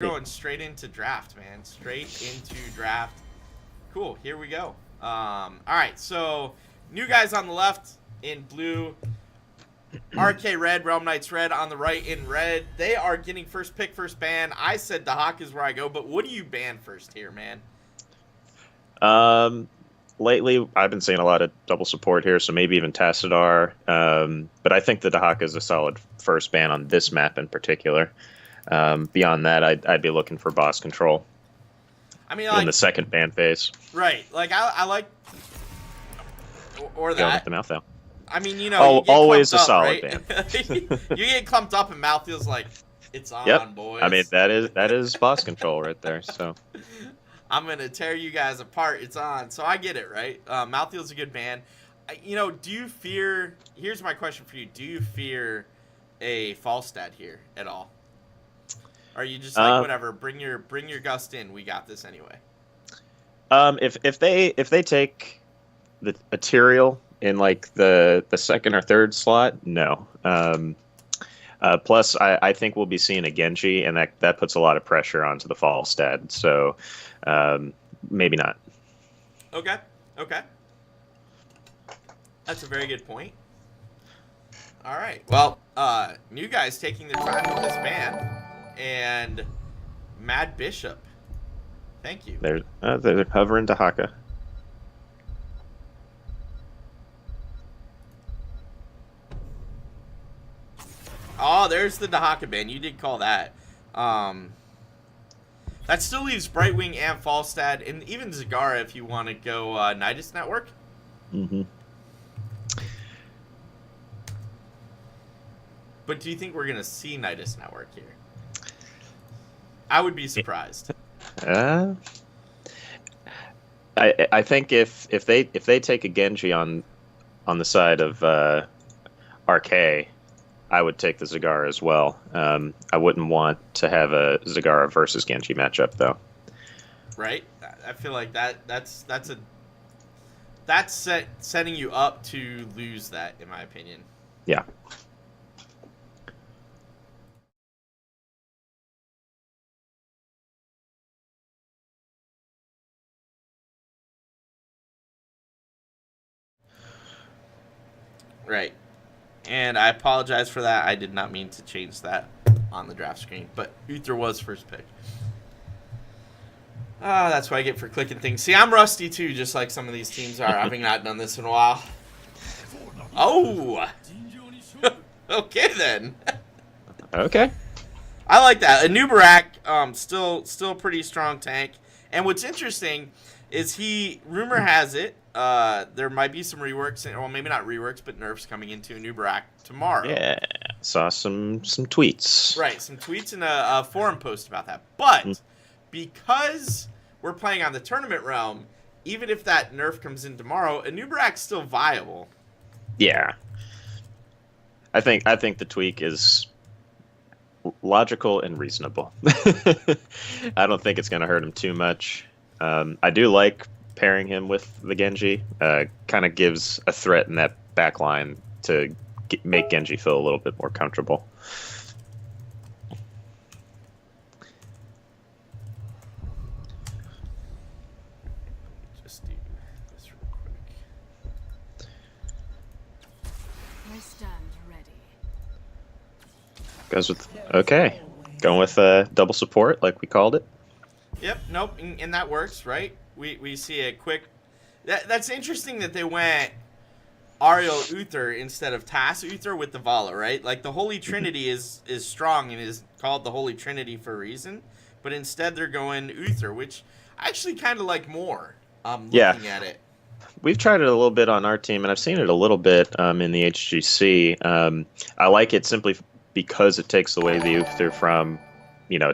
Going straight into draft, man. Straight into draft. Cool. Here we go. All right. So new guys on the left in blue. RK red, Realm Knights red on the right in red. They are getting first pick, first ban. I said Dahak is where I go, but what do you ban first here, man? Lately, I've been seeing a lot of double support here, so maybe even Tassadar. But I think the Dahak is a solid first ban on this map in particular. Beyond that, I'd be looking for boss control. I mean, like, in the second ban phase. Right. Like, I like... Or that. Don't let the mouth out. I mean, you know, you get always a up, solid right? ban. You get clumped up and mouth feels like, it's on, Yep. boys. I mean, that is boss control right there, so... I'm going to tear you guys apart. It's on. So I get it, right? Mouthfield's a good ban. You know, do you fear... Here's my question for you. Do you fear a Falstad here at all? Or are you just like, whatever, bring your gust in. We got this anyway. If they take the material in like the second or third slot, no. Plus, I think we'll be seeing a Genji, and that puts a lot of pressure onto the Falstad. So maybe not. Okay. That's a very good point. All right. Well, new guys taking their time with this ban, and Mad Bishop. Thank you. They're hovering to Haka. Oh, there's the Dahaka ban. You did call that. That still leaves Brightwing and Falstad, and even Zagara if you want to go Nidus Network. Mm-hmm. But do you think we're going to see Nidus Network here? I would be surprised. I think if they take a Genji on the side of RK, I would take the Zagara as well. I wouldn't want to have a Zagara versus Genji matchup though. Right? I feel like that's setting you up to lose that, in my opinion. Yeah. Right. And I apologize for that. I did not mean to change that on the draft screen. But Uther was first pick. That's what I get for clicking things. See, I'm rusty too, just like some of these teams are, having not done this in a while. Oh! Okay, then. Okay. I like that. Anubarak, still a pretty strong tank. And what's interesting is rumor has it, there might be some reworks, well, maybe not reworks, but nerfs coming into Anubarak tomorrow. Yeah, saw some tweets. Right, some tweets and a forum post about that. But because we're playing on the tournament realm, even if that nerf comes in tomorrow, Anubarak's still viable. Yeah. I think the tweak is logical and reasonable. I don't think it's going to hurt him too much. I do like pairing him with the Genji. Kind of gives a threat in that back line to make Genji feel a little bit more comfortable. Just do this real quick. I stand ready. Goes with okay. Going with double support like we called it. Yep, nope, and that works, right? We see a quick... That's interesting that they went Ariel Uther instead of Tass Uther with the Vala, right? Like, the Holy Trinity is strong and is called the Holy Trinity for a reason, but instead they're going Uther, which I actually kind of like more, looking at it. We've tried it a little bit on our team, and I've seen it a little bit in the HGC. I like it simply because it takes away the Uther from,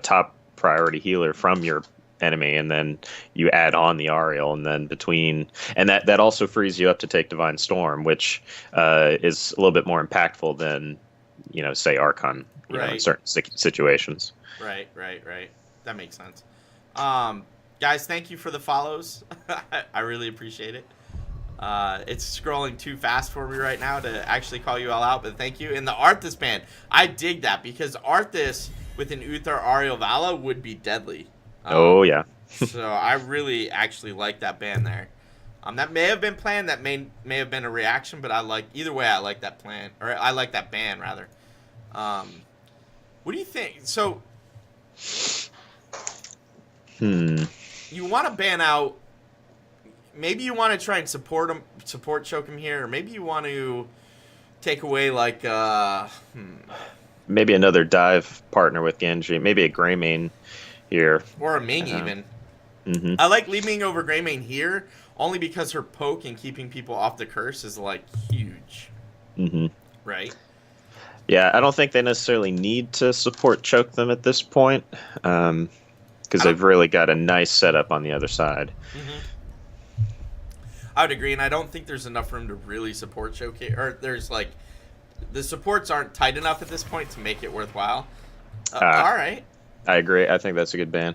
top priority healer from your enemy, and then you add on the Ariel, and then that also frees you up to take Divine Storm, which is a little bit more impactful than say Archon in certain situations. Right. That makes sense. Guys, thank you for the follows. I really appreciate it. It's scrolling too fast for me right now to actually call you all out, but thank you. And the Arthas ban, I dig that, because Arthas with an Uther Ariel Vala would be deadly. Oh yeah. So I really actually like that ban there. That may have been planned. That may have been a reaction, but I like either way. I like that plan, or I like that ban rather. What do you think? So, you want to ban out? Maybe you want to try and support choke him here, or maybe you want to take away like maybe another dive partner with Genji, maybe a Greymane here, or a Ming even. Mm-hmm. I like leaving over Greymane here only because her poke and keeping people off the curse is like huge. Mm-hmm. Right? Yeah, I don't think they necessarily need to support choke them at this point, because they've really got a nice setup on the other side. Mm-hmm. I would agree, and I don't think there's enough room to really support choke here. Or there's like the supports aren't tight enough at this point to make it worthwhile. All right. I agree. I think that's a good ban.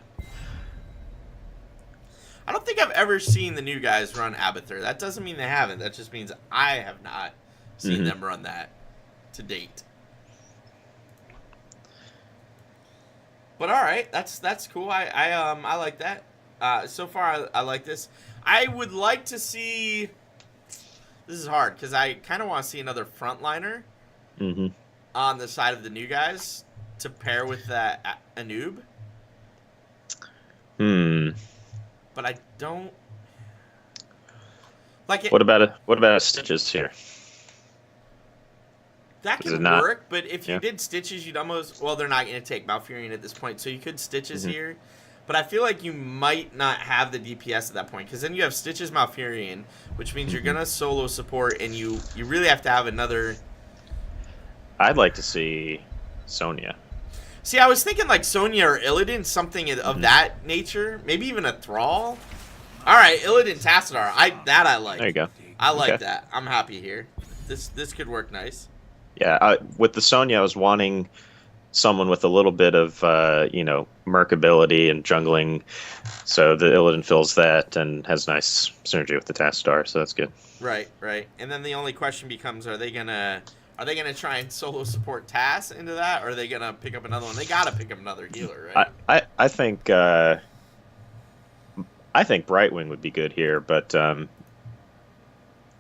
I don't think I've ever seen the new guys run Abathur. That doesn't mean they haven't. That just means I have not seen them run that to date. But all right, that's cool. I like that. So far, I like this. I would like to see. This is hard because I kind of want to see another frontliner on the side of the new guys to pair with that Anub. But I don't like it. What about Stitches here? That could work, but if you did Stitches, you'd almost... Well, they're not going to take Malfurion at this point, so you could Stitches here. But I feel like you might not have the DPS at that point, because then you have Stitches Malfurion, which means you're going to solo support, and you really have to have another... I'd like to see Sonya. See, I was thinking like Sonya or Illidan, something of that nature. Maybe even a Thrall. All right, Illidan Tassadar. I like. There you go. I like that. I'm happy here. This could work nice. Yeah, with the Sonya, I was wanting someone with a little bit of, merc ability and jungling, so the Illidan fills that and has nice synergy with the Tassadar, so that's good. Right. And then the only question becomes, are they gonna try and solo support Tass into that, or are they gonna pick up another one? They gotta pick up another healer, right? I think Brightwing would be good here, but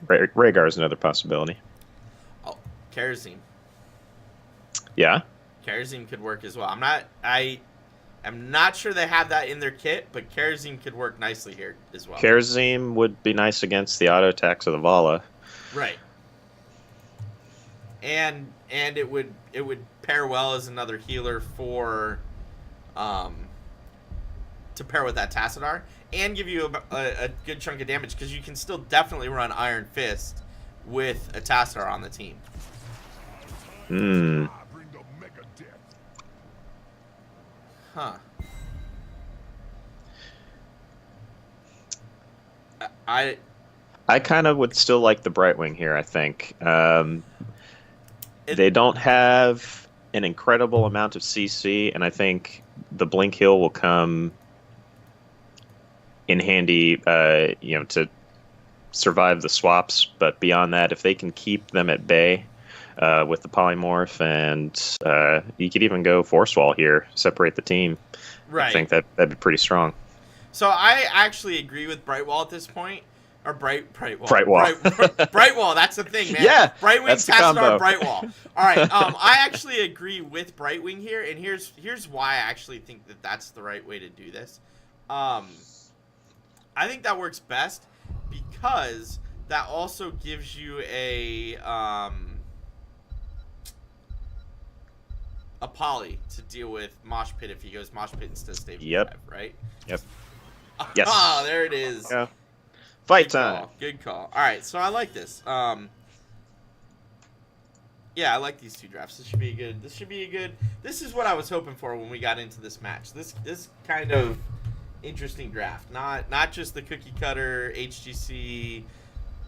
Rhaegar is another possibility. Oh, Kerosene. Yeah. Kerosene could work as well. I'm not sure they have that in their kit, but Kerosene could work nicely here as well. Kerosene would be nice against the auto attacks of the Vala. Right. And it would pair well as another healer for to pair with that Tassadar and give you a good chunk of damage, because you can still definitely run Iron Fist with a Tassadar on the team. Huh. I kind of would still like the Brightwing here, I think. They don't have an incredible amount of CC, and I think the Blink Heal will come in handy, to survive the swaps. But beyond that, if they can keep them at bay with the Polymorph, and you could even go Force Wall here, separate the team. Right. I think that'd be pretty strong. So I actually agree with Brightwall at this point. Or Brightwall. Brightwall, that's the thing, man. Yeah, Brightwing, that's the Tassadar, combo. Brightwall. All right, I actually agree with Brightwing here, and here's why I actually think that that's the right way to do this. I think that works best because that also gives you a poly to deal with Mosh Pit if he goes Mosh Pit instead of Stave 5, right? Yep. Yes. Oh, there it is. Yeah. Fight Good time. call. Good call. All right, so I like this. Yeah, I like these two drafts. This should be good. This is what I was hoping for when we got into this match. This kind of interesting draft. Not just the cookie cutter HGC.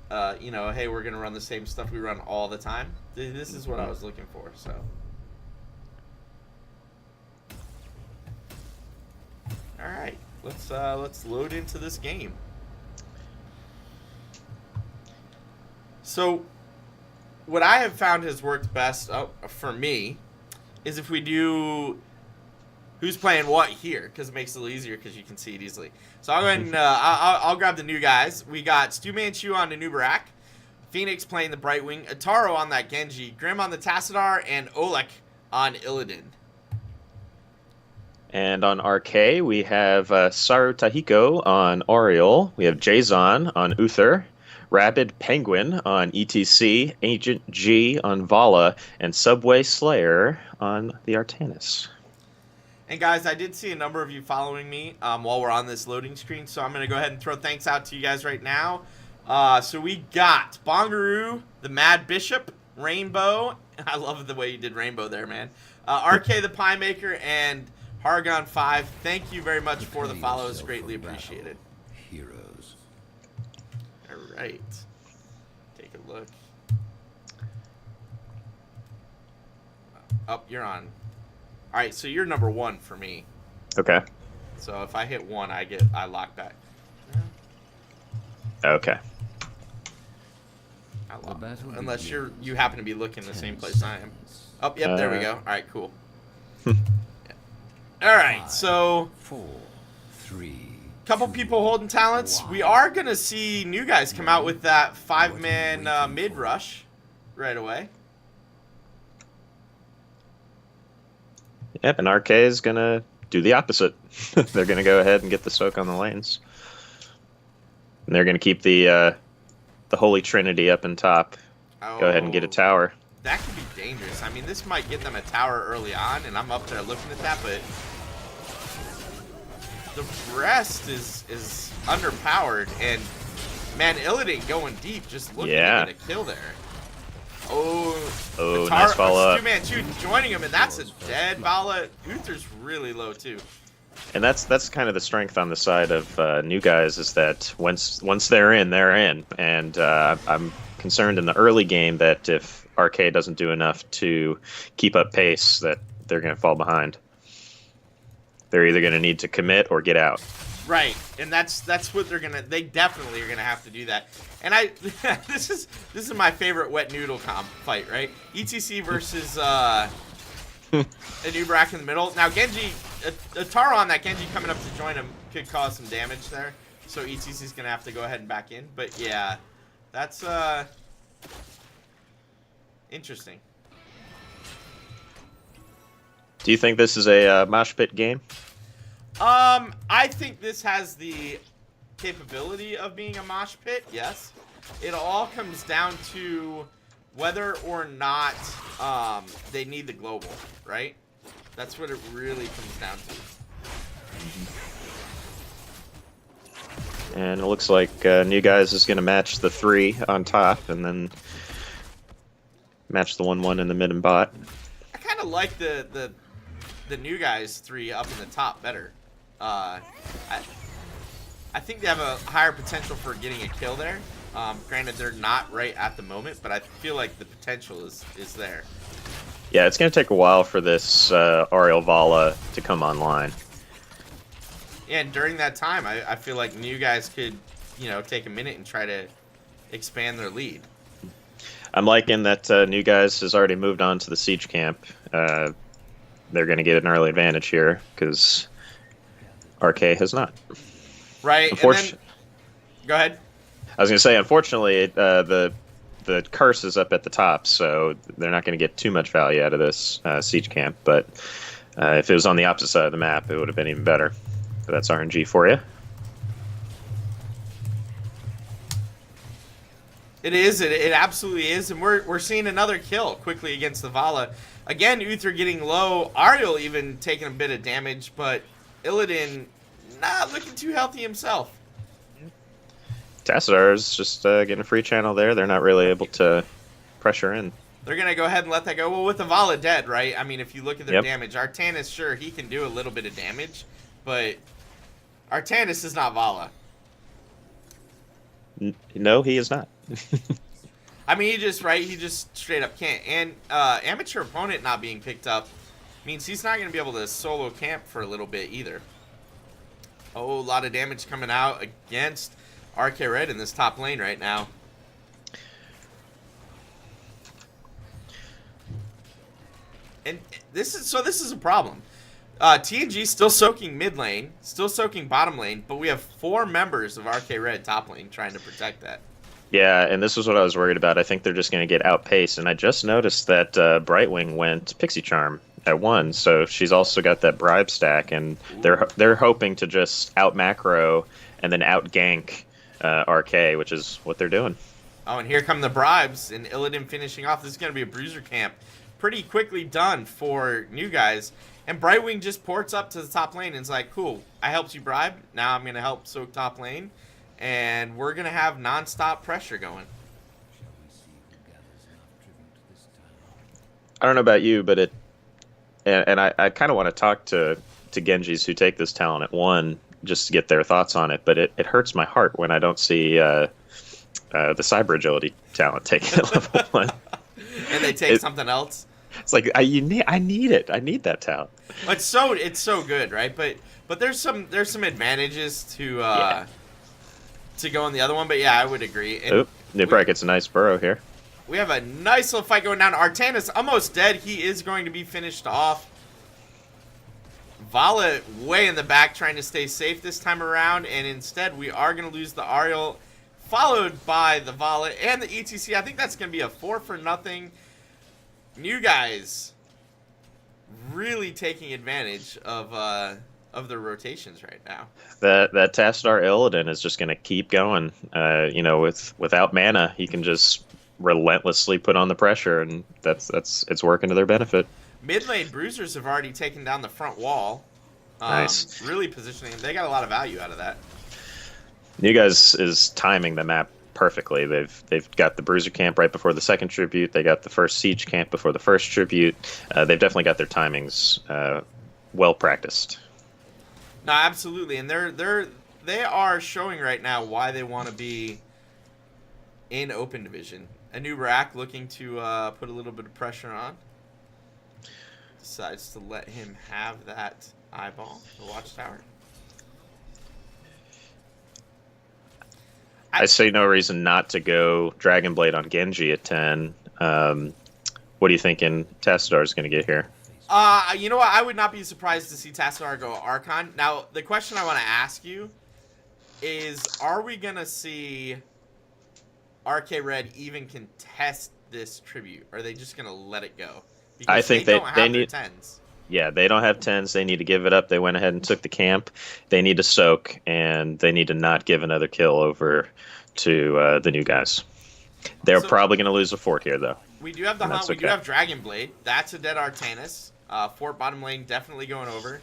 Hey, we're gonna run the same stuff we run all the time. This is what I was looking for. So. All right, let's load into this game. So, what I have found has worked best for me is if we do who's playing what here, because it makes it a little easier because you can see it easily. So I'll go ahead and I'll grab the new guys. We got Stu Manchu on the Nubarak, Phoenix playing the Brightwing, Ataro on that Genji, Grim on the Tassadar, and Olek on Illidan. And on RK, we have Saru Tahiko on Oriole. We have Jason on Uther, Rabid Penguin on ETC, Agent G on Vala, and Subway Slayer on the Artanis. And guys, I did see a number of you following me while we're on this loading screen, so I'm going to go ahead and throw thanks out to you guys right now. So we got Bongaroo, the Mad Bishop, Rainbow. I love the way you did Rainbow there, man. RK the Pie Maker, and Haragon 5, thank you very much for the follows. Greatly appreciated. Heroes. All right. Take a look. Oh, you're on. All right, so you're number 1 for me. Okay. So if I hit 1, I lock back. Okay. I lock. Unless you happen to be looking the same place I am. Oh, yep, there we go. All right, cool. All right, so 4, 3. Couple people holding talents. We are gonna see new guys come out with that 5-man mid rush right away. Yep, and RK is going to do the opposite. They're going to go ahead and get the soak on the lanes. And they're going to keep the Holy Trinity up in top. Go ahead and get a tower. That could be dangerous. I mean, this might get them a tower early on, and I'm up there looking at that, but the rest is underpowered, and man, Illidan going deep, just looking to get a kill there. Oh, nice follow-up. Stu Manchu joining him, and that's a dead Vala. Uther's really low too. And that's kind of the strength on the side of new guys, is that once they're in, they're in. And I'm concerned in the early game that if RK doesn't do enough to keep up pace, that they're going to fall behind. They're either going to need to commit or get out. Right, and that's what they definitely are gonna have to do that. And this is my favorite wet noodle comp fight, right? ETC versus a Nubarak in the middle. Now Genji, Ataro on that Genji coming up to join him could cause some damage there, so ETC's gonna have to go ahead and back in. But yeah, that's interesting. Do you think this is a mosh pit game? I think this has the capability of being a mosh pit, yes. It all comes down to whether or not they need the global, right? That's what it really comes down to. And it looks like New Guys is going to match the 3 on top, and then match the 1-1 in the mid and bot. I kind of like the New Guys 3 up in the top better. I think they have a higher potential for getting a kill there. Granted, they're not right at the moment, but I feel like the potential is there. Yeah, it's going to take a while for this Oriole Vala to come online. Yeah, and during that time, I feel like New Guys could, take a minute and try to expand their lead. I'm liking that New Guys has already moved on to the siege camp. They're going to get an early advantage here, because RK has not. Right. And then, go ahead. I was going to say, unfortunately, the curse is up at the top, so they're not going to get too much value out of this siege camp. But if it was on the opposite side of the map, it would have been even better. But that's RNG for you. It is. It absolutely is. And we're seeing another kill quickly against the Vala. Again, Uther getting low. Ariel even taking a bit of damage, but Illidan not looking too healthy himself. Tassadar's just getting a free channel there. They're not really able to pressure in. They're going to go ahead and let that go. Well, with the Vala dead, right? I mean, if you look at their damage, Artanis, sure, he can do a little bit of damage, but Artanis is not Vala. No, he is not. I mean, he just straight up can't. And amateur opponent not being picked up means he's not going to be able to solo camp for a little bit either. Oh, a lot of damage coming out against RK Red in this top lane right now. And this is a problem. TNG still soaking mid lane, still soaking bottom lane, but we have 4 members of RK Red top lane trying to protect that. Yeah, and this was what I was worried about. I think they're just going to get outpaced. And I just noticed that Brightwing went Pixie Charm at 1, so she's also got that bribe stack, and they're hoping to just out macro and then out gank RK, which is what they're doing. Oh, and here come the bribes, and Illidan finishing off. This is going to be a bruiser camp. Pretty quickly done for new guys. And Brightwing just ports up to the top lane and is like, cool, I helped you bribe. Now I'm going to help soak top lane. And we're going to have non-stop pressure going. I don't know about you, but I kind of want to talk to Genjis who take this talent at 1 just to get their thoughts on it, but it hurts my heart when I don't see the cyber agility talent taken at level 1. And they take something else. It's like I need it. I need that talent. It's so good, right? But there's some advantages to go on the other one. But yeah, I would agree. And Newbreak gets a nice burrow here. We have a nice little fight going down. Artanis almost dead. He is going to be finished off. Vala way in the back trying to stay safe this time around, and instead we are going to lose the Ariel, followed by the Vala and the ETC. I think that's going to be a 4-0. New guys really taking advantage of their rotations right now. That Tassadar Illidan is just going to keep going. Without mana, he can just relentlessly put on the pressure, and it's working to their benefit. Mid lane bruisers have already taken down the front wall. Nice. Really positioning. They got a lot of value out of that. New guys is timing the map perfectly. They've got the bruiser camp right before the second tribute. They got the first siege camp before the first tribute. They've definitely got their timings well practiced. No, absolutely, and they are showing right now why they want to be in open division. A new rack looking to put a little bit of pressure on. Decides to let him have that eyeball, the watchtower. I see no reason not to go Dragonblade on Genji at 10. What are you thinking Tassadar is going to get here? You know what? I would not be surprised to see Tassadar go Archon. Now, the question I want to ask you is, are we going to see RK Red even contest this tribute? Or are they just going to let it go? Because I think they need 10s. Yeah, they don't have 10s. They need to give it up. They went ahead and took the camp. They need to soak, and they need to not give another kill over to the new guys. They're probably going to lose a fort here, though. We do have the hunt. We do have Dragonblade. That's a dead Artanis. Fort bottom lane definitely going over.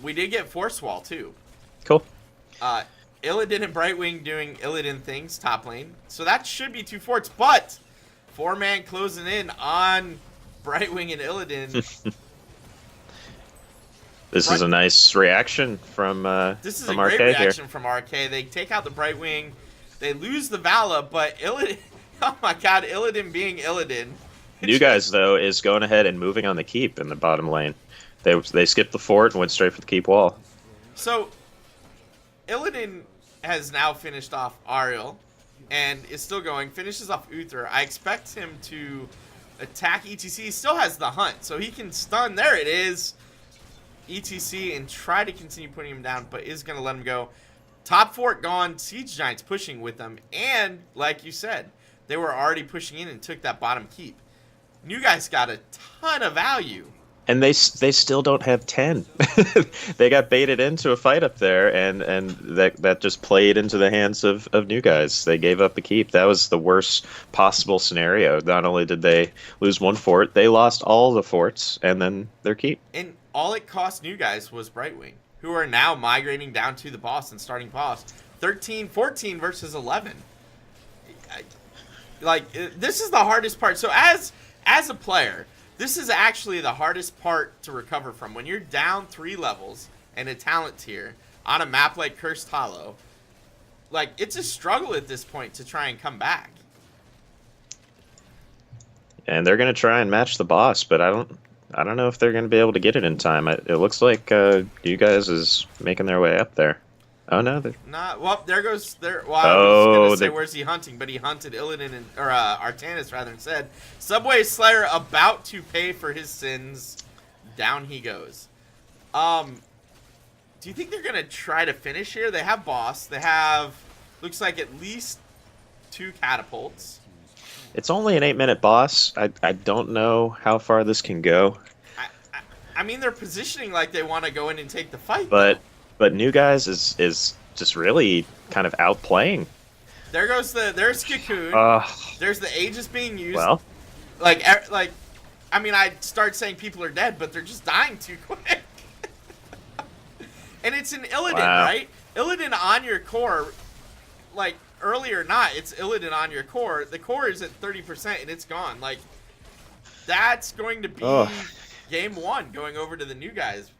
We did get Force Wall, too. Cool. Illidan and Brightwing doing Illidan things, top lane. So that should be 2 forts, but 4-man closing in on Brightwing and Illidan. This is a nice reaction from This is from a great RK reaction here. from RK. They take out the Brightwing. They lose the Vala, but Illidan... Oh my god, Illidan being Illidan. New guys, though, is going ahead and moving on the keep in the bottom lane. They skipped the fort and went straight for the keep wall. So, Illidan has now finished off Ariel and is still going. Finishes off Uther. I expect him to attack ETC. He still has the hunt, so he can stun. There it is. ETC and try to continue putting him down, but is going to let him go. Top fort gone. Siege Giants pushing with them. And, like you said, they were already pushing in and took that bottom keep. New guys got a ton of value. And they still don't have 10. They got baited into a fight up there, and that just played into the hands of new guys. They gave up the keep. That was the worst possible scenario. Not only did they lose 1 fort, they lost all the forts and then their keep. And all it cost new guys was Brightwing, who are now migrating down to the boss and starting boss. 13-14 versus 11. This is the hardest part. So as a player, this is actually the hardest part to recover from. When you're down 3 levels and a talent tier on a map like Cursed Hollow, it's a struggle at this point to try and come back. And they're going to try and match the boss, but I don't know if they're going to be able to get it in time. It looks like you guys is making their way up there. Oh no, they're not. Well, there goes there. Well, I was gonna say where's he hunting, but he hunted Illidan or Artanis rather instead. Subway Slayer about to pay for his sins. Down he goes. Do you think they're gonna try to finish here? They have boss. They have looks like at least 2 catapults. It's only an 8-minute boss. I don't know how far this can go. I mean, they're positioning like they want to go in and take the fight. But New Guys is just really kind of outplaying. There's Cocoon. There's the Aegis being used. Well, I mean, I'd start saying people are dead, but they're just dying too quick. And it's an Illidan, right? Illidan on your core, like, early or not, it's Illidan on your core. The core is at 30% and it's gone. Like, that's going to be game 1 going over to the New Guys.